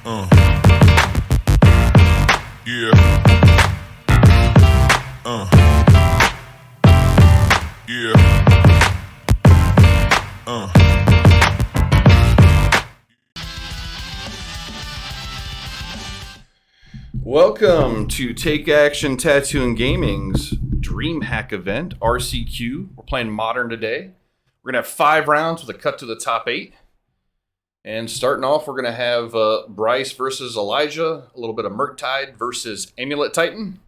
Yeah. Yeah. Welcome to Take Action Tattoo and Gaming's Dreamhack event, RCQ. We're playing Modern today. We're going to have 5 rounds with a cut to the top 8. And starting off, we're going to have Bryce versus Elijah, a little bit of Murktide versus Amulet Titan.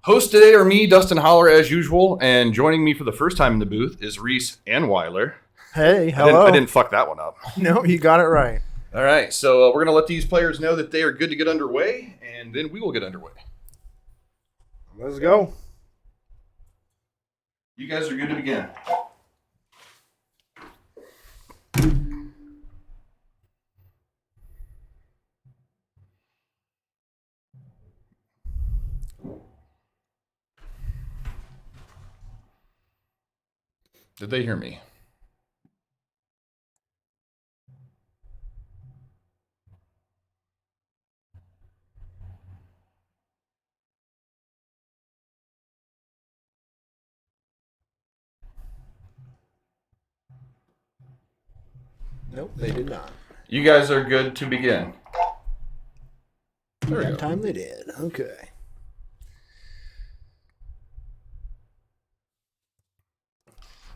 Hosts today are me, Dustin Holler, as usual, and joining me for the first time in the booth is Reese and Weiler. Hey, hello. I didn't fuck that one up. No, you got it right. All right, so we're going to let these players know that they are good to get underway, and then we will get underway. Let's go. You guys are good to begin. Did they hear me? Nope, they did not. You guys are good to begin. There we go. That time they did. Okay.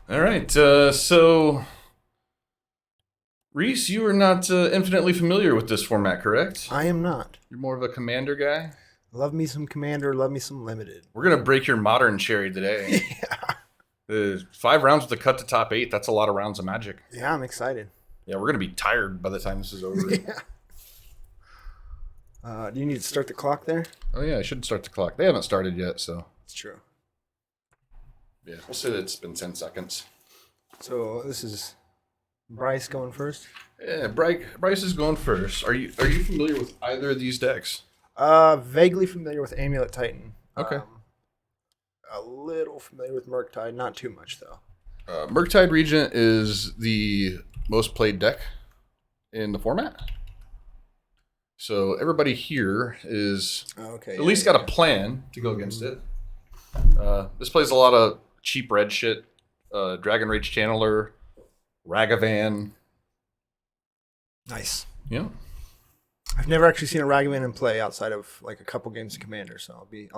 All right, so Reese, you are not infinitely familiar with this format, correct? I am not. You're more of a commander guy? Love me some Commander, love me some Limited. We're going to break your modern cherry today. Yeah. 5 rounds with a cut to top 8, that's a lot of rounds of Magic. Yeah, I'm excited. Yeah, we're going to be tired by the time this is over. Yeah. Do you need to start the clock there? Oh, yeah, I should start the clock. They haven't started yet, so. It's true. Yeah, we'll say that it's been 10 seconds. So this is Bryce going first? Yeah, Bryce is going first. Are you familiar with either of these decks? Vaguely familiar with Amulet Titan. Okay. A little familiar with Murktide, not too much though. Murktide Regent is the most played deck in the format. So everybody here is at least got a plan to go against it. This plays a lot of cheap red shit. Dragon Rage Channeler, Ragavan. Nice. Yeah. I've never actually seen a Ragavan in play outside of like a couple games of Commander, so I'll be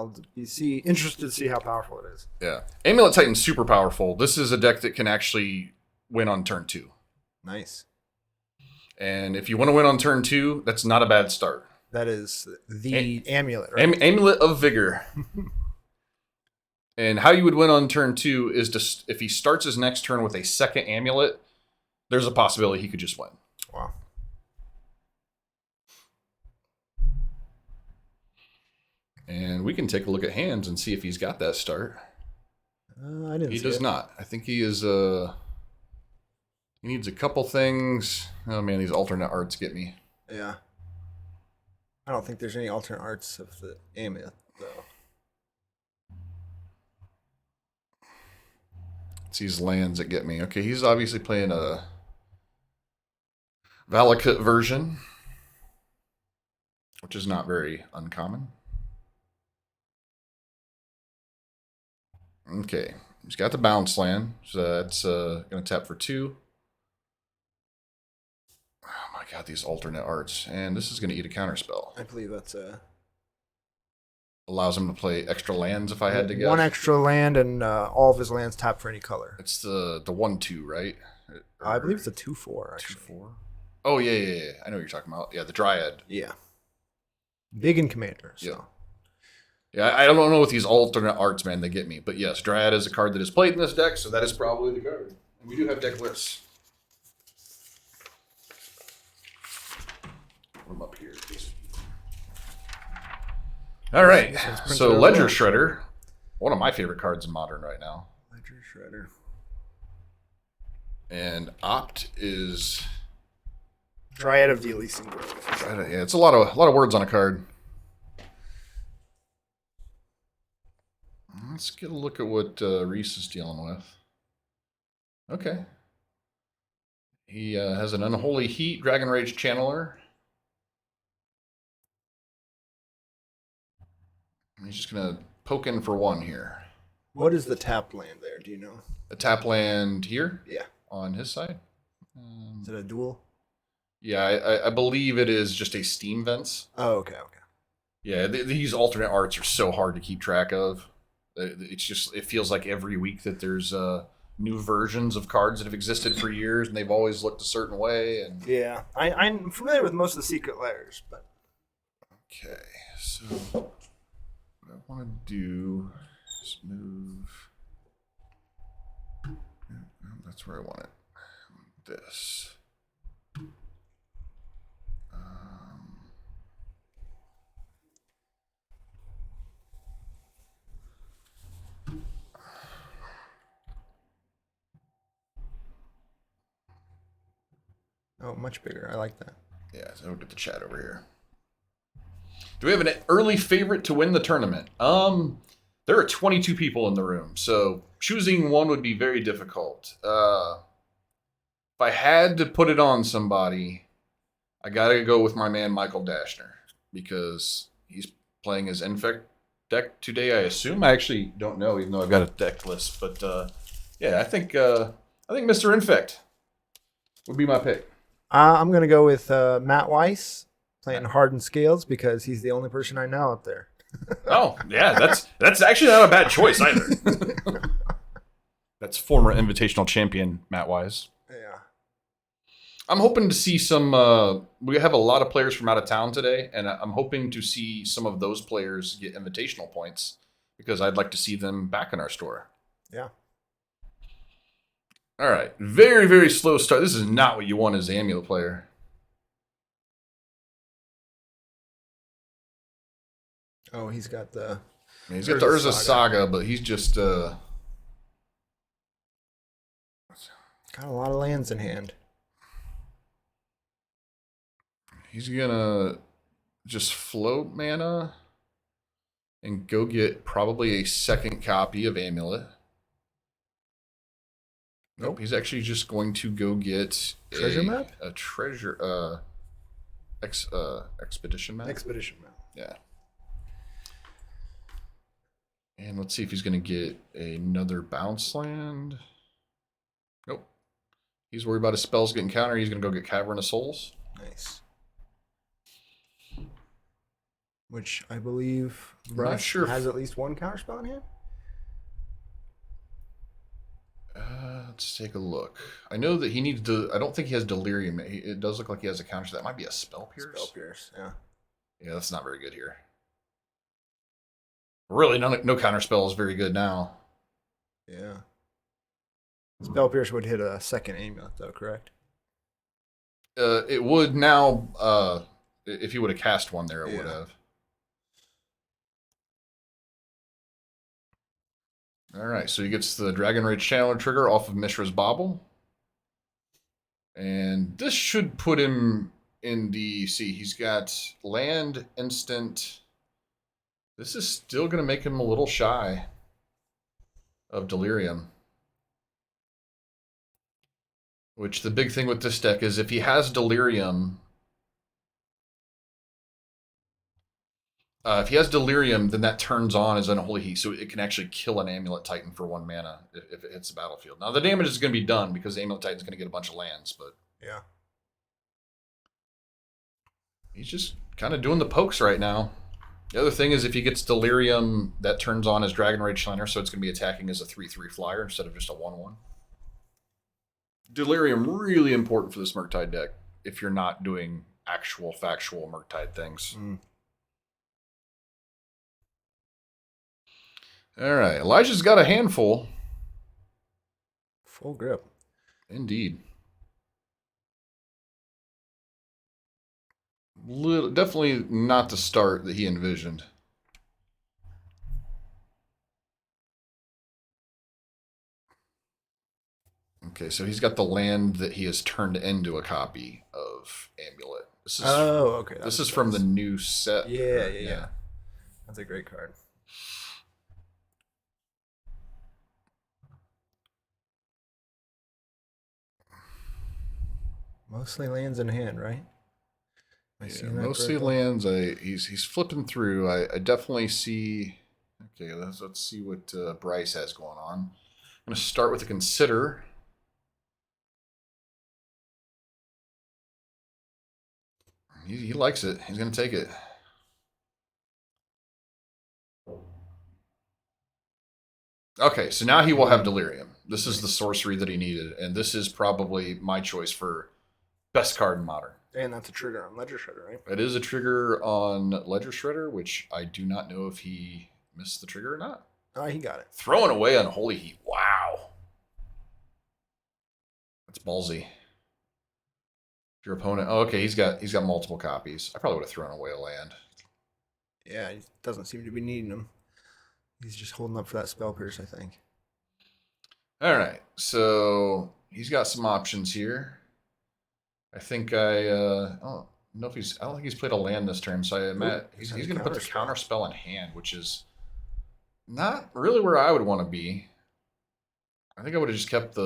interested to see how powerful it is. Yeah. Amulet Titan's super powerful. This is a deck that can actually win on turn 2. Nice. And if you want to win on turn 2, that's not a bad start. That is the amulet, right? Amulet of Vigor. And how you would win on turn 2 is just if he starts his next turn with a second amulet, there's a possibility he could just win. Wow. And we can take a look at hands and see if he's got that start. I didn't. He does not. I think he is. He needs a couple things. Oh man, these alternate arts get me. Yeah. I don't think there's any alternate arts of the amulet though. It's these lands that get me. Okay, he's obviously playing a Valakut version, which is not very uncommon. Okay, he's got the bounce land, so that's going to tap for 2. Oh my god, these alternate arts. And this is going to eat a counterspell. I believe that's Allows him to play extra lands if I had to guess. 1 extra land and all of his lands tap for any color. It's the 1/2, right? I believe it's a 2/4 actually. 2/4? Oh, yeah. I know what you're talking about. Yeah, the Dryad. Yeah. Big in Commander, so. Yeah. Yeah, I don't know with these alternate arts, man, they get me. But yes, Dryad is a card that is played in this deck, so that is probably the card. And we do have deck lists. Put them up here. All right, so Ledger Shredder, one of my favorite cards in Modern right now. Ledger Shredder. And Opt is Dryad of the Elysian Grove. Yeah, it's a lot of words on a card. Let's get a look at what Reese is dealing with. Okay. He has an Unholy Heat, Dragon Rage Channeler. He's just going to poke in for 1 here. What is the tap land there? Do you know? A tap land here? Yeah. On his side? Is it a duel? Yeah, I believe it is just a Steam Vents. Oh, okay. Yeah, these alternate arts are so hard to keep track of. It feels like every week that there's new versions of cards that have existed for years, and they've always looked a certain way. And yeah, I'm familiar with most of the secret layers, but okay, so what I want to do is move. That's where I want it. This. oh, much bigger. I like that. Yeah, so we'll get the chat over here. Do we have an early favorite to win the tournament? There are 22 people in the room, so choosing one would be very difficult. If I had to put it on somebody, I gotta go with my man Michael Dashner because he's playing his Infect deck today. I assume. I actually don't know, even though I've got a deck list. But yeah, I think Mr. Infect would be my pick. I'm gonna go with Matt Weiss playing Hardened Scales because he's the only person I know out there. Oh yeah, that's actually not a bad choice either. That's former Invitational champion Matt Wise. Yeah. I'm hoping to see some. We have a lot of players from out of town today, and I'm hoping to see some of those players get invitational points because I'd like to see them back in our store. Yeah. All right, very, very slow start. This is not what you want as the Amulet player. Oh, he's got the. He's got the Urza Saga, but he's just got a lot of lands in hand. He's gonna just float mana and go get probably a second copy of Amulet. Nope, he's actually just going to go get treasure map? A treasure expedition map. Expedition map. Yeah. And let's see if he's going to get another bounce land. Nope. He's worried about his spells getting countered. He's going to go get Cavern of Souls. Nice. Which I believe Brush has at least one counterspell in hand. Let's take a look. I know that he needs to. I don't think he has Delirium. It does look like he has a counter. That might be a Spell Pierce. Spell Pierce, yeah. Yeah, that's not very good here. Really, no counter spell is very good now. Yeah. Spell Pierce would hit a second Amulet, though, correct? It would now. If he would have cast one there, it would have. All right, so he gets the Dragon Rage Channeler trigger off of Mishra's Bauble. And this should put him in the... See, he's got land, instant. This is still going to make him a little shy of Delirium. Which the big thing with this deck is if he has Delirium... if he has Delirium, then that turns on as Unholy Heat, so it can actually kill an Amulet Titan for 1 mana if it hits the battlefield. Now, the damage is going to be done because the Amulet Titan's going to get a bunch of lands, but... Yeah. He's just kind of doing the pokes right now. The other thing is if he gets Delirium, that turns on his Dragon Rage Slender, so it's going to be attacking as a 3/3 flyer instead of just a 1/1. Delirium really important for this Murktide deck if you're not doing actual, factual Murktide things. All right, Elijah's got a handful. Full grip. Indeed. Definitely not the start that he envisioned. Okay, so he's got the land that he has turned into a copy of Amulet. This is, okay. This is from the new set. Yeah. That's a great card. Mostly lands in hand, right? see most of the lands, he's flipping through. I definitely see. Okay, let's see what Bryce has going on. I'm going to start with a consider. He likes it. He's going to take it. Okay, so now he will have Delirium. This is the sorcery that he needed, and this is probably my choice for best card in Modern. And that's a trigger on Ledger Shredder, right? It is a trigger on Ledger Shredder, which I do not know if he missed the trigger or not. Oh, he got it. Throwing away Unholy Heat. Wow. That's ballsy. Your opponent. Oh, okay, he's got multiple copies. I probably would have thrown away a land. Yeah, he doesn't seem to be needing them. He's just holding up for that Spell Pierce, I think. All right, so he's got some options here. I think I don't know if I don't think he's played a land this turn, so I imagine he's going to put the counter spell in hand, which is not really where I would want to be. I think I would have just kept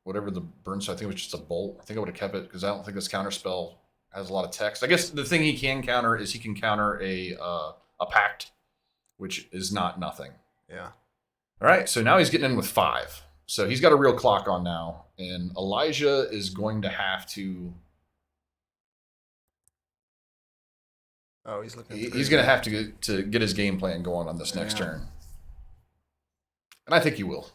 whatever the burn. So I think it was just a bolt. I think I would have kept it because I don't think this counter spell has a lot of text. I guess the thing he can counter is he can counter a pact, which is not nothing. Yeah. All right, so now he's getting in with 5. So he's got a real clock on now, and Elijah is going to have to. Oh, he's looking. He's going to have to get his game plan going on this next turn, and I think he will.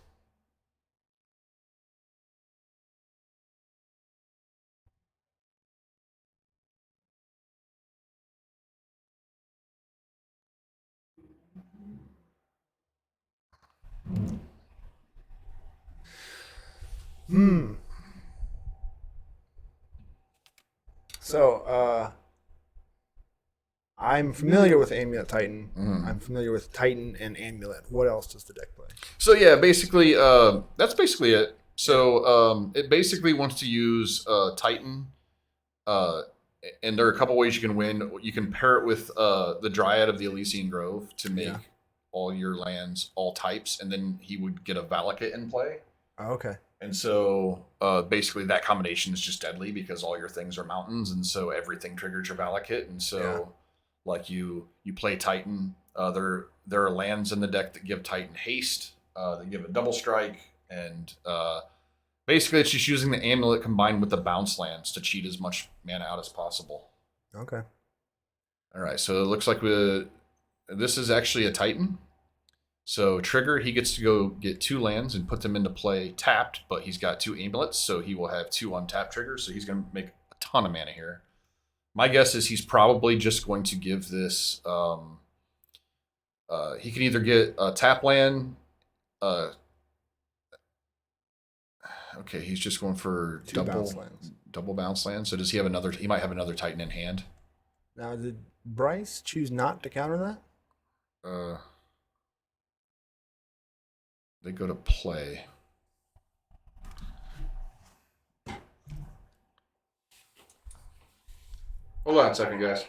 So, I'm familiar with Amulet Titan. I'm familiar with Titan and Amulet. What else does the deck play? So yeah, basically, that's basically it. So it basically wants to use Titan, and there are a couple ways you can win. You can pair it with the Dryad of the Elysian Grove to make all your lands all types, and then he would get a Valakut in play. Oh, okay. And so basically that combination is just deadly because all your things are mountains, and so everything triggers your Valakut. And so like you play Titan, there are lands in the deck that give Titan haste, that give a double strike, and basically it's just using the Amulet combined with the bounce lands to cheat as much mana out as possible. Okay. All right, so it looks like this is actually a Titan. So trigger, he gets to go get 2 lands and put them into play tapped, but he's got 2 amulets, so he will have 2 untapped triggers, so he's going to make a ton of mana here. My guess is he's probably just going to give this, he can either get a tap land, okay, he's just going for double bounce land. So does he have another, he might have another Titan in hand. Now, did Bryce choose not to counter that? They go to play. Hold on a second, guys.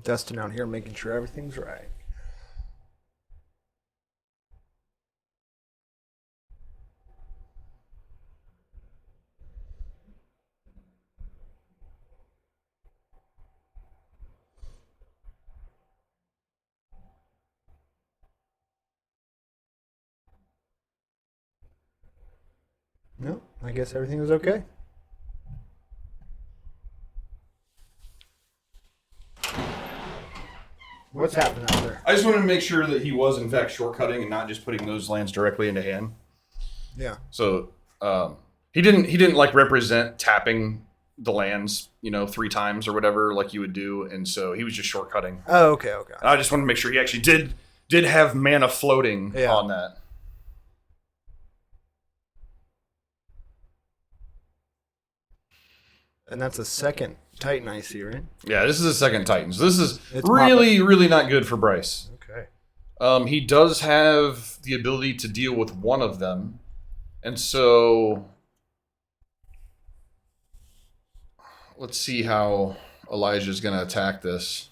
Dustin out here making sure everything's right. No, I guess everything was okay. What's happening out there? I just wanted to make sure that he was in fact shortcutting and not just putting those lands directly into hand. Yeah. So he didn't like represent tapping the lands, 3 times or whatever like you would do, and so he was just shortcutting. Oh, okay. And I just wanted to make sure he actually did have mana floating on that. And that's a second Titan I see, right? Yeah, this is a second Titan. So this is really not good for Bryce. Okay. He does have the ability to deal with one of them. And so let's see how Elijah's going to attack this.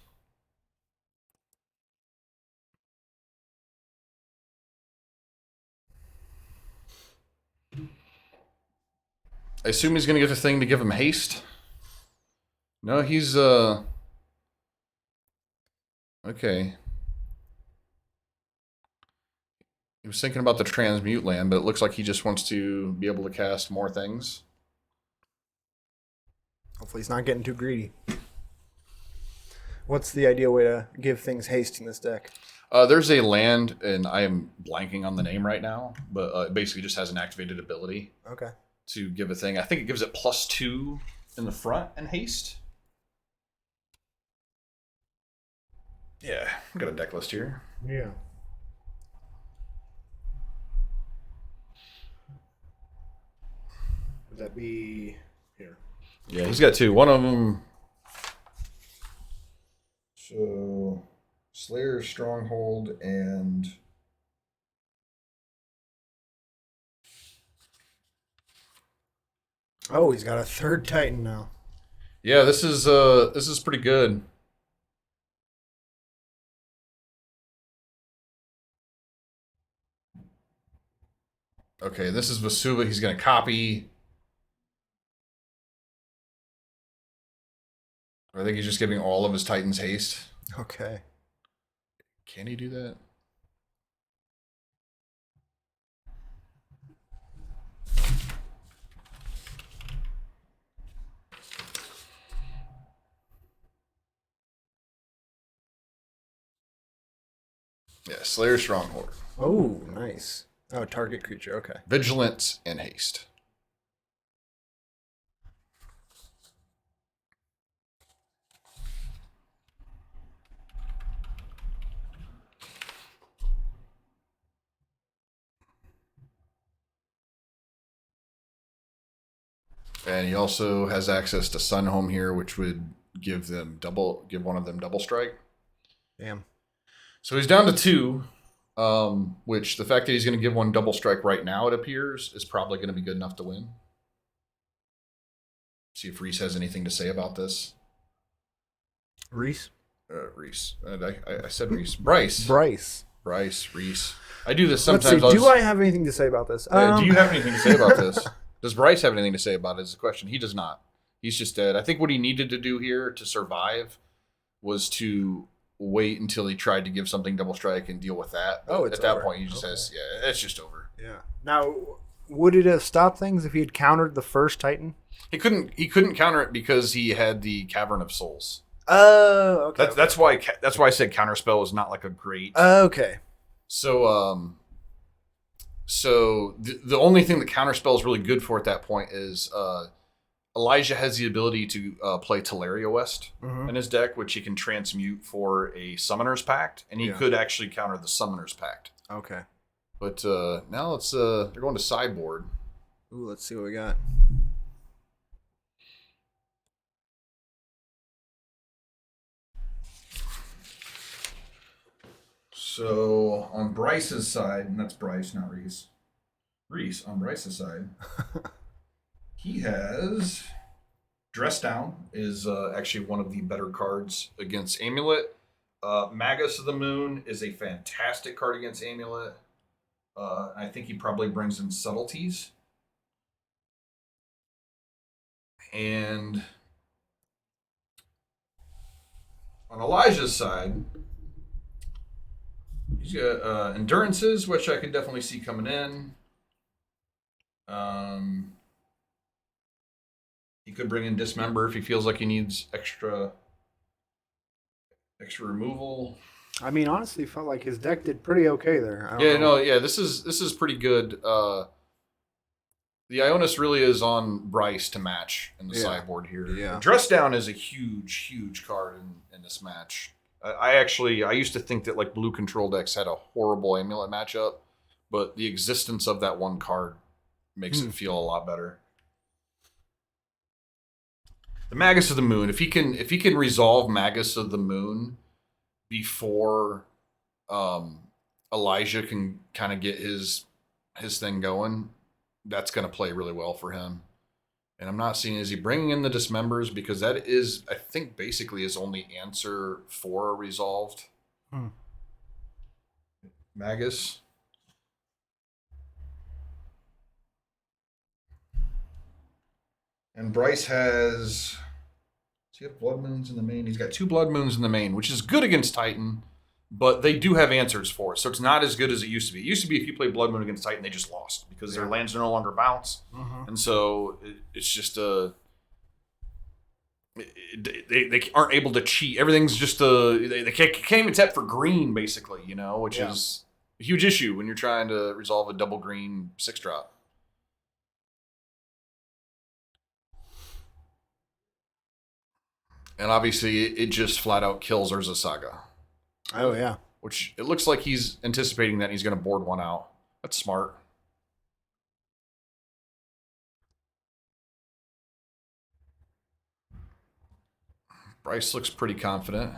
I assume he's going to get the thing to give him haste. No, he's okay. He was thinking about the transmute land, but it looks like he just wants to be able to cast more things. Hopefully he's not getting too greedy. What's the ideal way to give things haste in this deck? There's a land, and I am blanking on the name right now, but it basically just has an activated ability. Okay. To give a thing. I think it gives it +2 in the front and haste. Yeah, I've got a deck list here. Yeah. Would that be here? Yeah, he's got 2. One of them. So, Slayer's Stronghold and. Oh, he's got a 3rd Titan now. Yeah, this is pretty good. Okay, this is Vesuva. He's going to copy. I think he's just giving all of his Titans haste. Okay. Can he do that? Yeah, Slayer Stronghold. Oh, nice. Oh, target creature. Okay. Vigilance and haste. And he also has access to Sunhome here, which would give one of them double strike. Damn. So he's down to 2, which the fact that he's going to give one double strike right now, it appears, is probably going to be good enough to win. See if Reese has anything to say about this. Reese? Reese. I said Reese. Bryce. Reese. I do this sometimes. Let's see. Do I have anything to say about this? Do you have anything to say about this? Does Bryce have anything to say about it is the question. He does not. He's just dead. I think what he needed to do here to survive was to wait until he tried to give something double strike and deal with that. Oh, it's at that over. point he just says, yeah, it's just over. Yeah. Now, would it have stopped things if he had countered the first Titan? He couldn't counter it because he had the Cavern of Souls. Oh, okay. That's why I said counterspell is not like a great. Okay. So the only thing that counterspell is really good for at that point is Elijah has the ability to play Teleria West in his deck, which he can transmute for a Summoner's Pact, and he could actually counter the Summoner's Pact. Okay. But now they're going to sideboard. Ooh, let's see what we got. So on Bryce's side, and that's Bryce, not Reese. Reese on Bryce's side, he has Dress Down is actually one of the better cards against Amulet. Magus of the Moon is a fantastic card against Amulet. I think he probably brings in Subtleties. And on Elijah's side, he's got Endurances, which I could definitely see coming in. He could bring in Dismember if he feels like he needs extra removal. I mean, honestly, felt like his deck did pretty okay there. This is pretty good. The Ionis really is on Bryce to match in the sideboard here. Yeah. Dress Down is a huge card in this match. I used to think that like blue control decks had a horrible Amulet matchup, but the existence of that one card makes it feel a lot better. The Magus of the Moon, if he can resolve Magus of the Moon before Elijah can kind of get his thing going, that's going to play really well for him. And I'm not seeing, is he bringing in the Dismembers? Because that is, I think, basically his only answer for a resolved Magus. And Bryce has, does he have Blood Moons in the main? He's got 2 Blood Moons in the main, which is good against Titan, but they do have answers for it. So it's not as good as it used to be. It used to be if you played Blood Moon against Titan, they just lost because their lands are no longer bounce. And so it's just they aren't able to cheat. Everything's just they can't even tap for green, basically, you know, which is a huge issue when you're trying to resolve a double green 6-drop. And obviously, it just flat out kills Urza Saga. Oh, yeah. Which it looks like he's anticipating that and he's going to board one out. That's smart. Bryce looks pretty confident.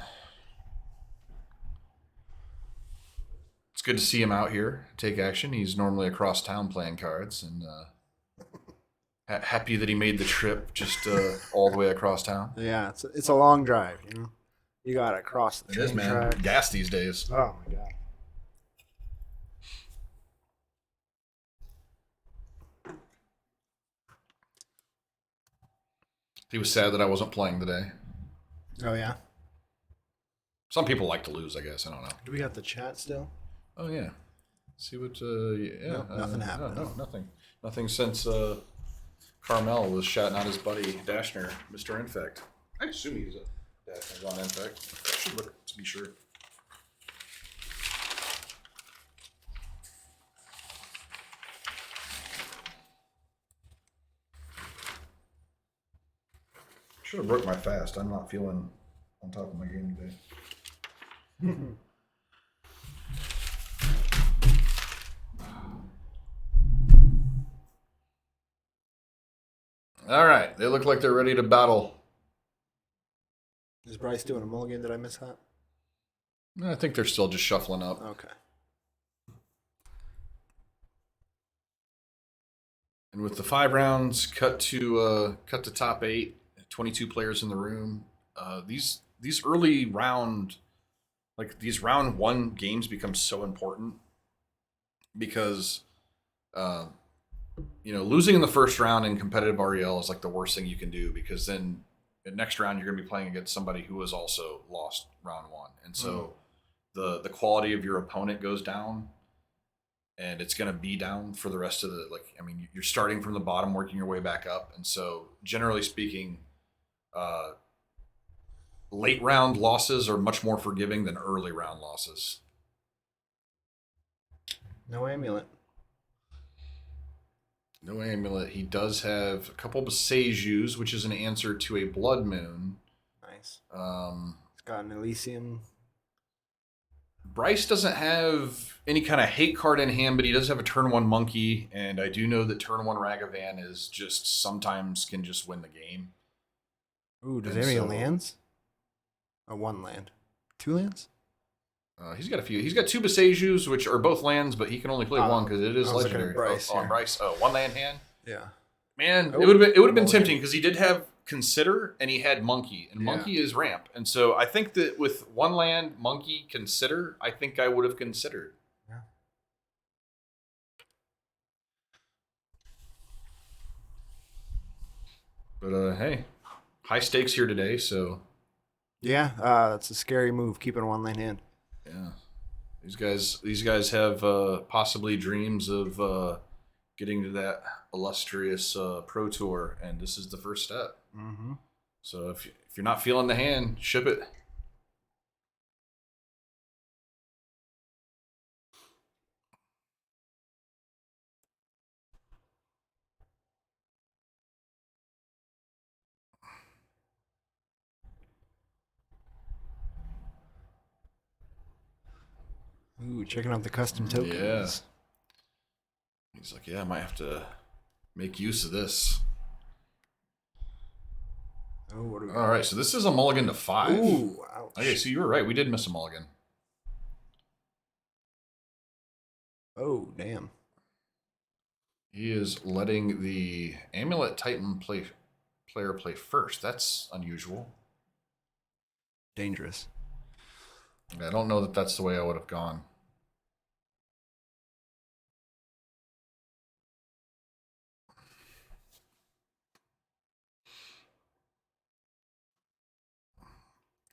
It's good to see him out here take action. He's normally across town playing cards, and happy that he made the trip just all the way across town. Yeah, it's a long drive, you know. You got to cross the train track. Gas these days. Oh my god. He was sad that I wasn't playing today. Oh yeah. Some people like to lose, I guess. I don't know. Do we have the chat still? Oh yeah. See what? Yeah. Nope, nothing happened. No, nothing. Nothing since Carmel was shouting out his buddy Dashner, Mr. Infect. I assume he's a Dashner's on Infect. I should look to be sure. Should have broke my fast. I'm not feeling on top of my game today. All right, they look like they're ready to battle. Is Bryce doing a mulligan? Did I miss that? I think they're still just shuffling up. Okay. And with the 5 rounds cut to top 8, 22 players in the room. These early round, like these round 1 games become so important because, losing in the first round in competitive REL is like the worst thing you can do because then the next round you're going to be playing against somebody who has also lost round 1, and so the quality of your opponent goes down. And it's going to be down for the rest of you're starting from the bottom, working your way back up. And so, generally speaking, late round losses are much more forgiving than early round losses. No Amulet. No Amulet. He does have a couple of Sejus, which is an answer to a Blood Moon. Nice. It's got an Elysium. Bryce doesn't have any kind of hate card in hand, but he does have a turn 1 monkey, and I do know that turn 1 Ragavan is just sometimes can just win the game. Ooh, does he have any lands? Oh, 1 land. 2 lands? He's got a few. He's got 2 Besejus, which are both lands, but he can only play 1 because it is legendary. Bryce, on Bryce. Oh, 1 land hand? Yeah. Man, it would have been tempting because he did have Consider and he had Monkey, and Monkey is ramp, and so I think that with 1 land, Monkey, Consider, I think I would have considered. Yeah. But hey, high stakes here today, so yeah, that's a scary move. Keeping 1 land hand. Yeah, these guys have possibly dreams of getting to that illustrious pro tour, and this is the first step. Mm-hmm. So if you're not feeling the hand, ship it. Ooh, checking out the custom tokens. Yeah. He's like, yeah, I might have to make use of this. Oh, what do we All right, so this is a mulligan to 5. Ooh, ouch. Okay, so you were right. We did miss a mulligan. Oh, damn. He is letting the Amulet Titan player play first. That's unusual. Dangerous. I don't know that that's the way I would have gone.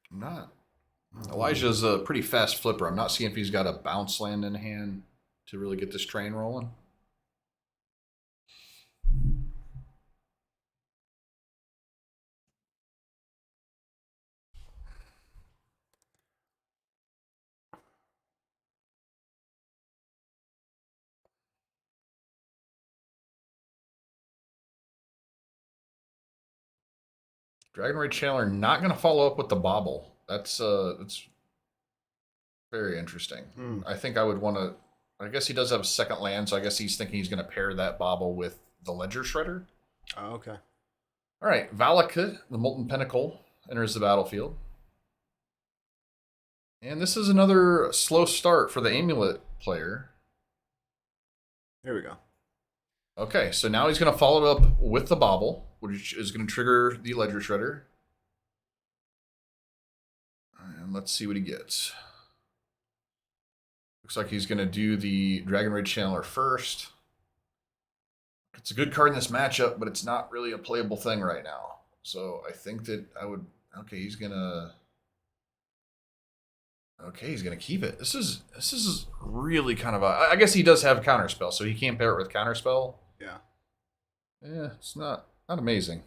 Not. Elijah's a pretty fast flipper. I'm not seeing if he's got a bounce land in hand to really get this train rolling. Dragon Raid Chandler not going to follow up with the bobble. That's very interesting. I think I would want to. I guess he does have a second land, so I guess he's thinking he's going to pair that bobble with the Ledger Shredder. Oh, okay. All right, Valakut, the Molten Pinnacle, enters the battlefield. And this is another slow start for the Amulet player. Here we go. Okay, so now he's going to follow it up with the bobble, which is going to trigger the Ledger Shredder. And let's see what he gets. Looks like he's going to do the Dragon Raid Channeler first. It's a good card in this matchup, but it's not really a playable thing right now. So I think that I would... Okay, he's going to... Okay, he's going to keep it. This is really kind of a... I guess he does have Counterspell, so he can't pair it with Counterspell. Yeah. Yeah, it's not amazing.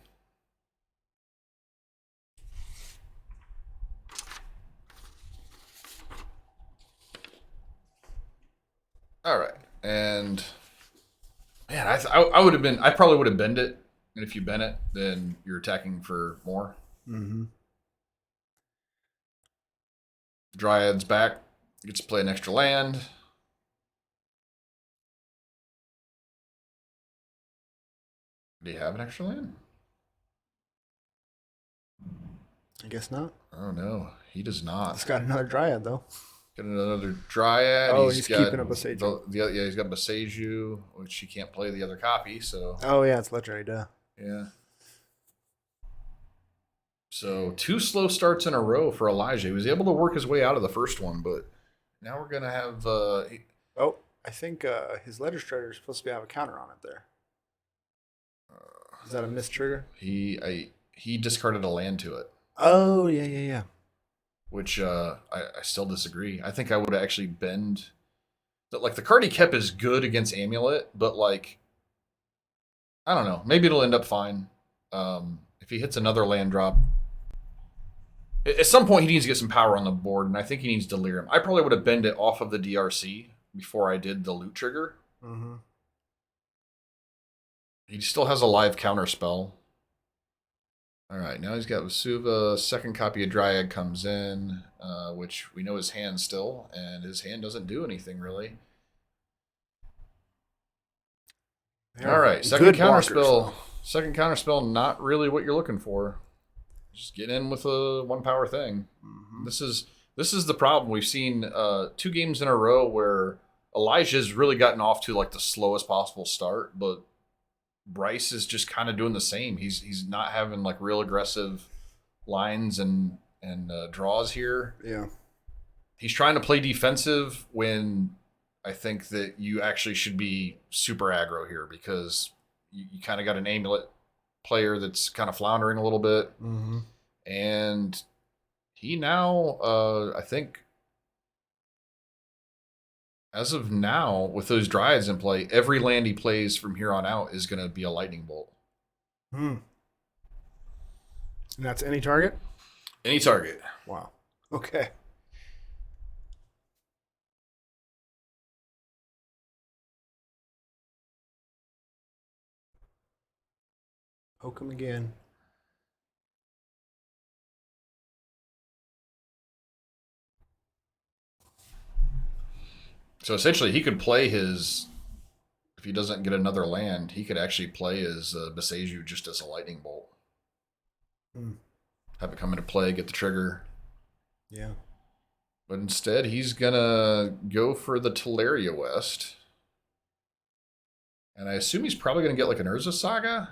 All right, and man, I would have been. I probably would have bend it, and if you bend it, then you're attacking for more. Mm-hmm. Dryad's back. Gets to play an extra land. Do you have an extra land? I guess not. Oh no, he does not. It's got another Dryad though. Got another Dryad. Oh, he's keeping a Boseiju. Yeah, he's got Boseiju, which he can't play the other copy. So. Oh yeah, it's legendary, duh. Yeah. So 2 slow starts in a row for Elijah. He was able to work his way out of the first one, but now we're gonna have. Oh, I think his Ledger Shredder is supposed to have a counter on it there. Is that a missed trigger? He discarded a land to it. Oh yeah. Which I still disagree. I think I would actually bend. Like the card he kept is good against Amulet, but like I don't know. Maybe it'll end up fine. If he hits another land drop. At some point, he needs to get some power on the board, and I think he needs Delirium. I probably would have bend it off of the DRC before I did the loot trigger. Mm-hmm. He still has a live counter spell. All right, now he's got Vesuva. Second copy of Dryad comes in, which we know his hand still, and his hand doesn't do anything really. All right, second counter spell. Second counter spell, not really what you're looking for. Just get in with a 1 power thing. Mm-hmm. This is the problem. We've seen 2 games in a row where Elijah's really gotten off to like the slowest possible start, but Bryce is just kind of doing the same. He's not having like real aggressive lines and draws here. Yeah. He's trying to play defensive when I think that you actually should be super aggro here because you kind of got an Amulet player that's kind of floundering a little bit. Mm-hmm. And he now, I think, as of now, with those Dryads in play, every land he plays from here on out is going to be a Lightning Bolt. Hmm. And that's any target? Any target. Wow. Okay. Poke him again. So essentially, he could play his. If he doesn't get another land, he could actually play his Boseiju just as a Lightning Bolt. Have it come into play, get the trigger. Yeah. But instead, he's gonna go for the Teleria West. And I assume he's probably going to get like an Urza Saga.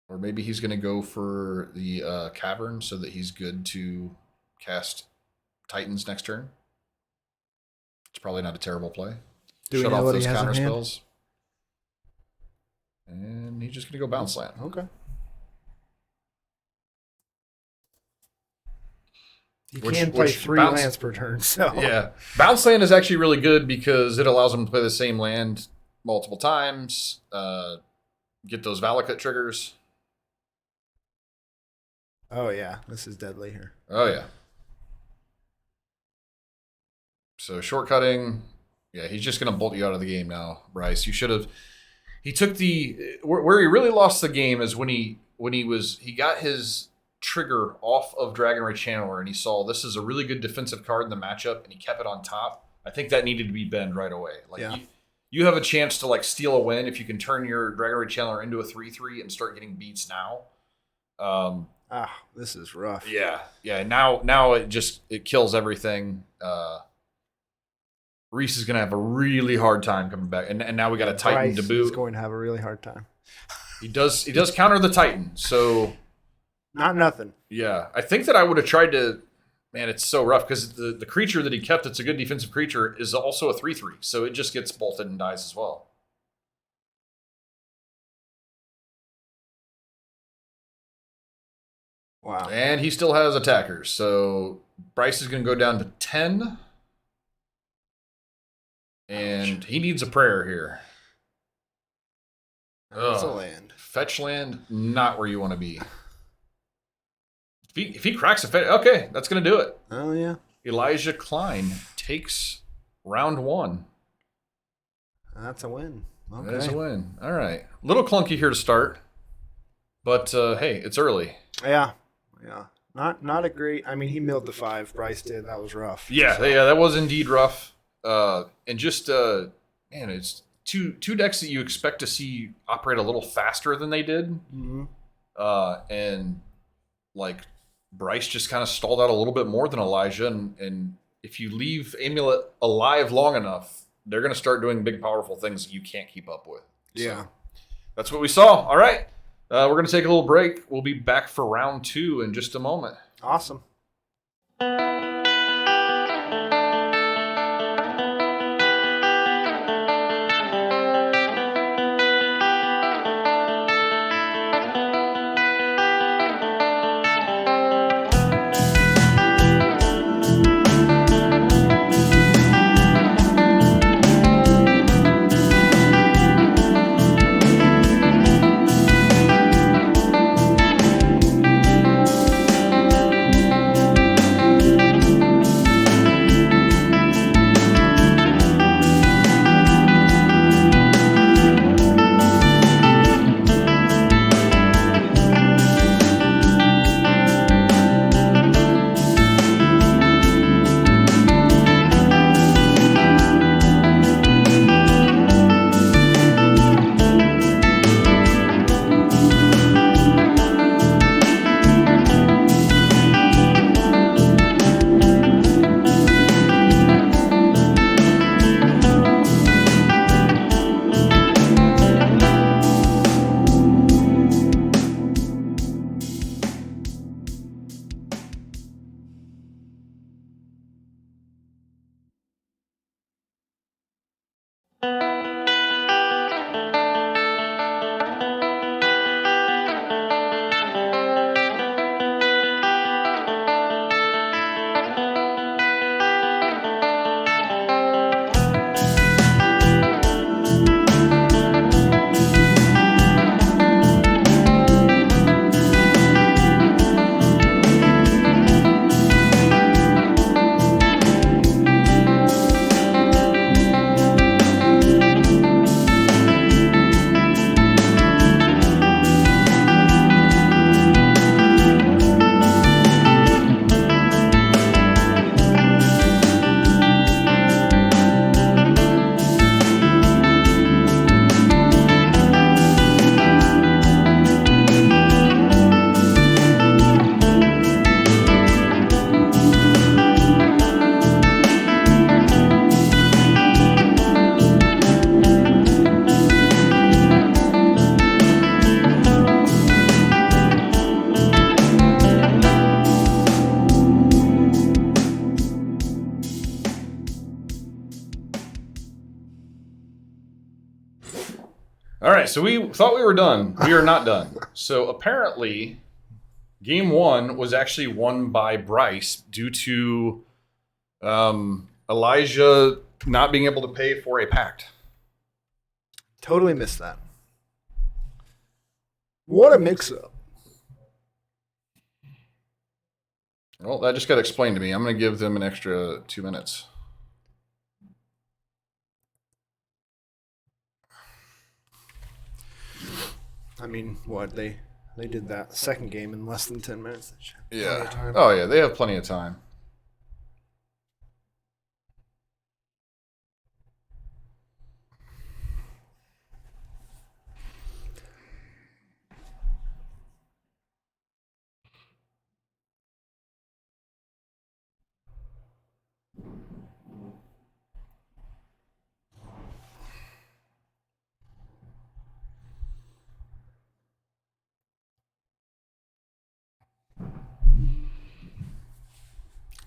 Or maybe he's going to go for the Cavern so that he's good to cast Titans next turn. It's probably not a terrible play. Shut off those counter spells. And he's just going to go Bounce Land. Okay. You can play 3 lands per turn. So yeah. Bounce Land is actually really good because it allows him to play the same land multiple times. Get those Valakut triggers. Oh, yeah. This is deadly here. Oh, yeah. So shortcutting. Yeah, he's just going to bolt you out of the game now, Bryce. You should have. He took where he really lost the game is when he got his trigger off of Dragon Ray Channeler and he saw this is a really good defensive card in the matchup and he kept it on top. I think that needed to be bend right away. Like you have a chance to like steal a win if you can turn your Dragon Ray Channeler into a 3/3 and start getting beats now. This is rough. Yeah. Now it kills everything. Reese is going to have a really hard time coming back, and now we got a Titan to boot. He's going to have a really hard time. He does counter the Titan, so not nothing. Yeah, I think that I would have tried to. Man, it's so rough because the creature that he kept that's a good defensive creature is also a 3/3, so it just gets bolted and dies as well. Wow. And he still has attackers, so Bryce is going to go down to 10. And he needs a prayer here. That's a land. Fetch land, not where you want to be. If he cracks a fetch, okay, that's going to do it. Oh, yeah. Elijah Klein takes round 1. That's a win. Okay. That's a win. All right. A little clunky here to start. But, hey, it's early. Yeah. Yeah. Not a great... I mean, he milled the 5. Bryce did. That was rough. Yeah, that was indeed rough. And just man, it's two decks that you expect to see operate a little faster than they did. Mm-hmm. And like Bryce just kind of stalled out a little bit more than Elijah. And if you leave Amulet alive long enough, they're going to start doing big, powerful things that you can't keep up with. Yeah. So that's what we saw. All right. We're going to take a little break. We'll be back for round 2 in just a moment. Awesome. All right, so we thought we were done. We are not done. So apparently, game 1 was actually won by Bryce due to Elijah not being able to pay for a pact. Totally missed that. What a mix-up. Well, that just got explained to me. I'm going to give them an extra 2 minutes. I mean, what they did that second game in less than 10 minutes. Yeah. Oh yeah, they have plenty of time.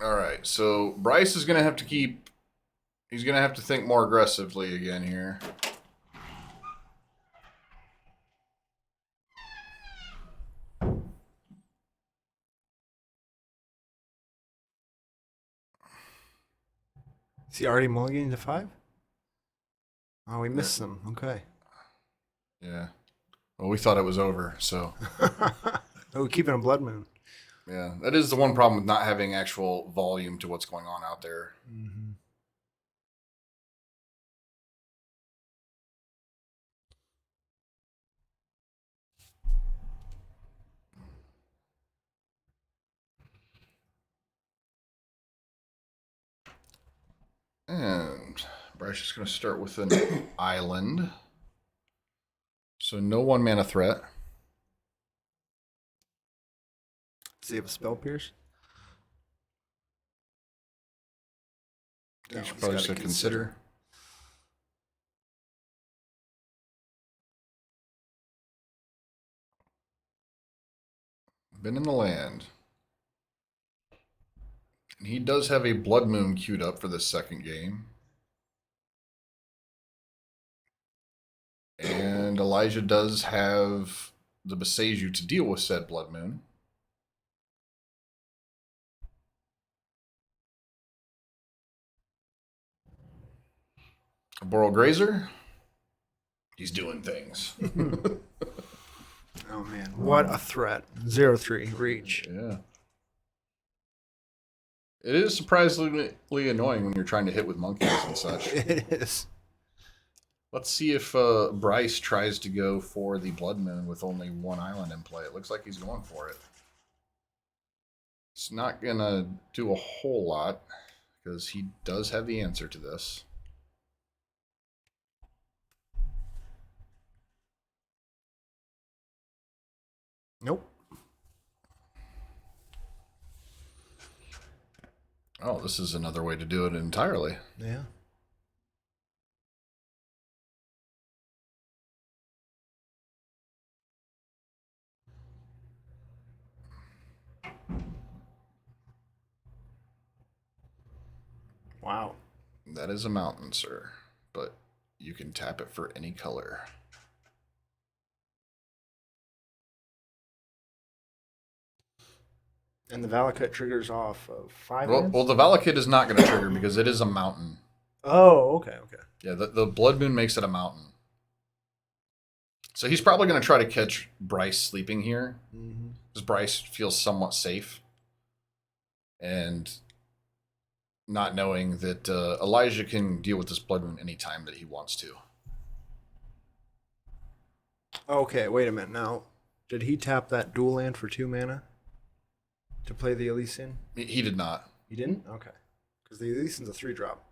All right, so Bryce is going to have to keep. He's going to have to think more aggressively again here. Is he already mulliganing to 5? Oh, we missed some. Okay. Yeah. Well, we thought it was over, so. Oh, keeping a blood moon. Yeah, that is the one problem with not having actual volume to what's going on out there. Mm-hmm. And Bryce is going to start with an island. So no 1-mana threat. Does he have a spell pierce? You should probably just consider. Been in the land. And he does have a Blood Moon queued up for this second game. And Elijah does have the Beseju to deal with said Blood Moon. A Boral Grazer. He's doing things. Oh, man. What a threat. 0-3 reach. Yeah. It is surprisingly annoying when you're trying to hit with monkeys and such. It is. Let's see if Bryce tries to go for the Blood Moon with only 1 island in play. It looks like he's going for it. It's not going to do a whole lot because he does have the answer to this. Nope. Oh, this is another way to do it entirely. Yeah. Wow. That is a mountain, sir. But you can tap it for any color. And the Valakut triggers off of 5 Well, the Valakut is not going to trigger because it is a mountain. Oh, okay. Yeah, the Blood Moon makes it a mountain. So he's probably going to try to catch Bryce sleeping here. Because Bryce feels somewhat safe. And not knowing that Elijah can deal with this Blood Moon anytime that he wants to. Okay, wait a minute. Now, did he tap that dual land for 2 mana to play the Elysian? He did not. He didn't? Okay. Because the Elysian's a 3-drop.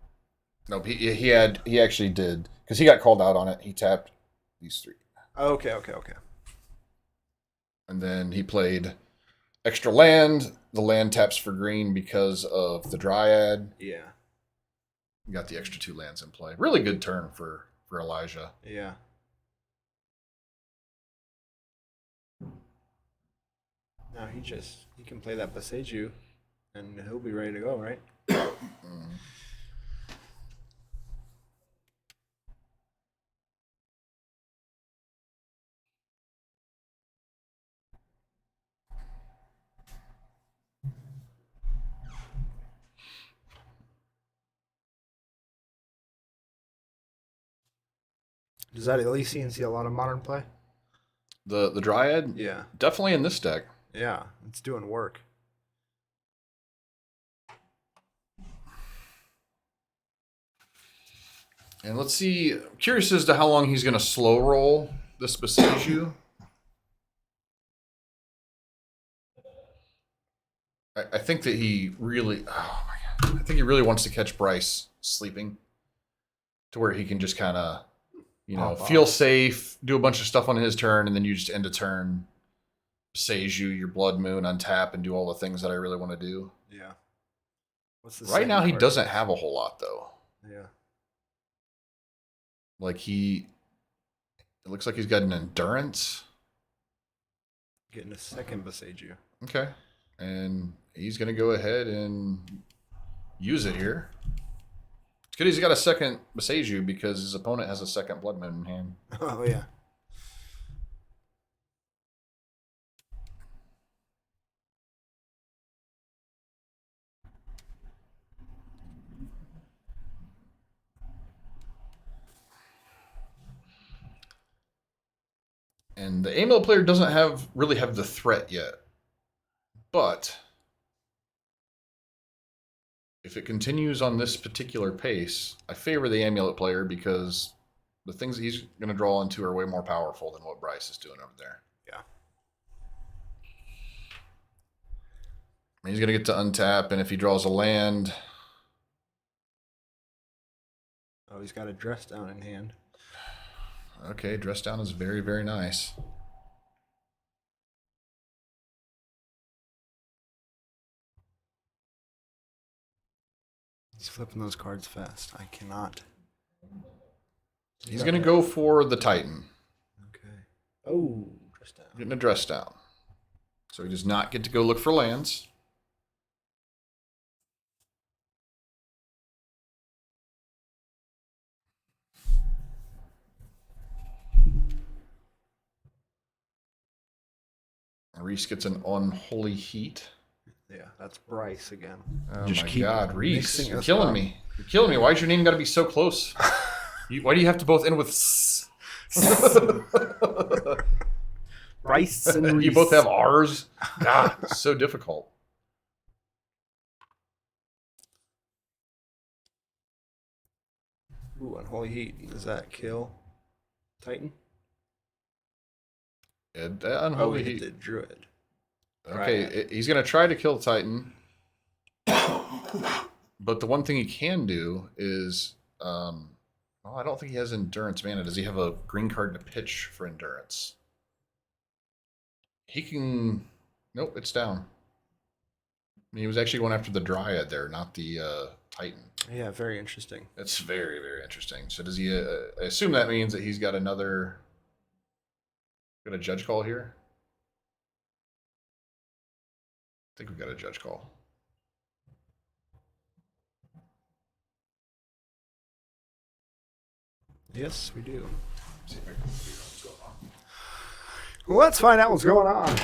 Nope, he actually did. Because he got called out on it. He tapped these 3. Okay. And then he played extra land. The land taps for green because of the Dryad. Yeah. You got the extra 2 lands in play. Really good turn for Elijah. Yeah. Now he can play that Beseju and he'll be ready to go, right? Does that at least see a lot of modern play? The Dryad? Yeah. Definitely in this deck. Yeah, it's doing work. And let's see. I'm curious as to how long he's going to slow roll this Besiju. I think that he really... Oh, my God. I think he really wants to catch Bryce sleeping to where he can just kind of, feel safe, do a bunch of stuff on his turn, and then you just end a turn, Besiju, your Blood Moon, untap, and do all the things that I really want to do. Yeah. What's the Right now, he card? doesn't have a whole lot, though. Yeah. Like, it looks like he's got an Endurance. Getting a second Besiju. Okay. And he's going to go ahead and use it here. It's good he's got a second Besiju because his opponent has a second Blood Moon in hand. Oh, yeah. And the Amulet player doesn't really have the threat yet. But if it continues on this particular pace, I favor the Amulet player because the things that he's going to draw into are way more powerful than what Bryce is doing over there. Yeah. He's going to get to untap, and if he draws a land... Oh, he's got a Dress Down in hand. Okay, Dress Down is very, very nice. He's flipping those cards fast. I cannot. He's going to go for the Titan. Okay. Oh, Dress Down. Getting a Dress Down. So he does not get to go look for lands. Reese gets an Unholy Heat. Yeah, that's Bryce again. Oh Just my keep God, Reese, mixing you're us killing up. me. You're killing me. Why's your name got to be so close? Why do you have to both end with S? Bryce and Reese. You both have R's? God, it's so difficult. Ooh, Unholy Heat. Does that kill Titan? Unholy we hit Heat. the Druid. Okay, he's going to try to kill Titan. But the one thing he can do is... well, I don't think he has Endurance mana. Does he have a green card to pitch for Endurance? He can... Nope, it's down. He was actually going after the Dryad there, not the Titan. Yeah, very interesting. That's very, very interesting. So does he... I assume that means that he's got another... Got a Judge Call here? I think we've got a Judge Call. Yes, we do. See if I can figure out what's going on. Well, let's find out what's going on.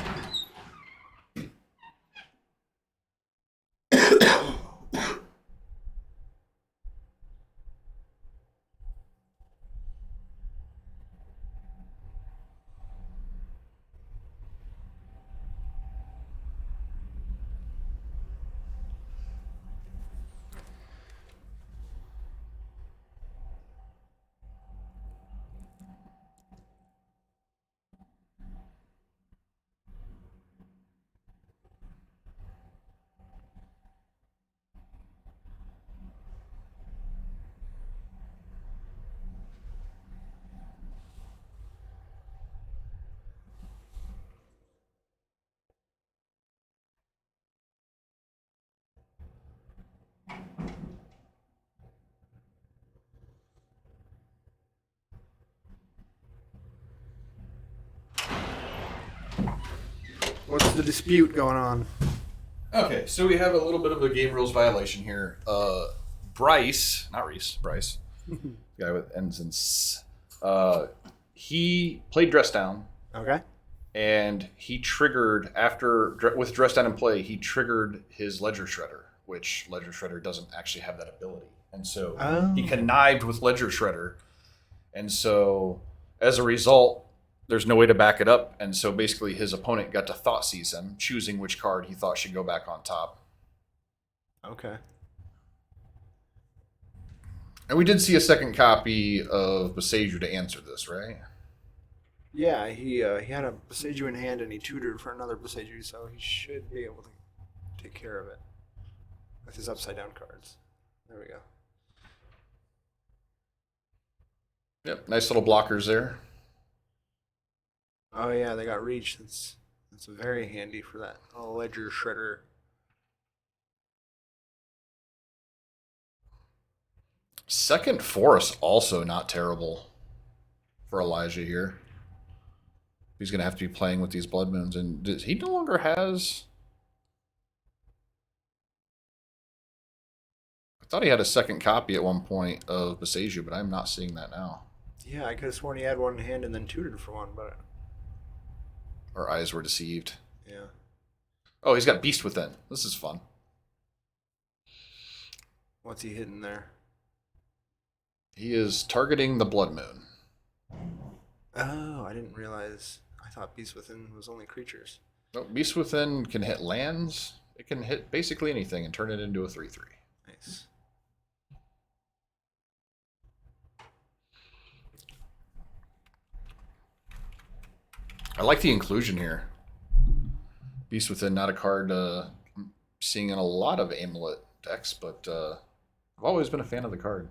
What's the dispute going on? Okay, so we have a little bit of a game rules violation here. Bryce, not Reese, Bryce, the guy with ends in S, he played Dress Down, Okay. and he triggered, with Dress Down in play, he triggered his Ledger Shredder, which Ledger Shredder doesn't actually have that ability. And so he connived with Ledger Shredder And so, as a result, there's no way to back it up. And so basically his opponent got to thought seize him, choosing which card he thought should go back on top. Okay. And we did see a second copy of Boseiju to answer this, right? Yeah, he had a Boseiju in hand and he tutored for another Boseiju, so he should be able to take care of it with his upside down cards. There we go. Yep, nice little blockers there. Oh yeah, they got reach. That's very handy for that ledger shredder. Second force also not terrible for Elijah here. He's going to have to be playing with these Blood Moons, and he no longer has... I thought he had a second copy at one point of Boseiju, but I'm not seeing that now. Yeah, I could have sworn he had one in hand and then tutored for one, but... Our eyes were deceived. Yeah. Oh, he's got Beast Within. This is fun. What's he hitting there? He is targeting the Blood Moon. Oh, I didn't realize. I thought Beast Within was only creatures. No, Beast Within can hit lands. It can hit basically anything and turn it into a 3/3. Nice. I like the inclusion here. Beast Within, not a card I'm seeing in a lot of Amulet decks, but I've always been a fan of the card.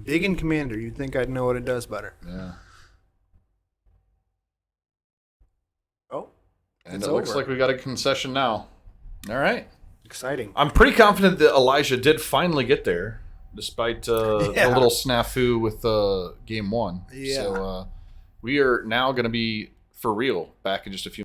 Big in Commander. You'd think I'd know what it does better. Yeah. Oh. And it looks like we got a concession now. All right. Exciting. I'm pretty confident that Elijah did finally get there, despite the little snafu with game one. Yeah. So we are now going to be for real back in just a few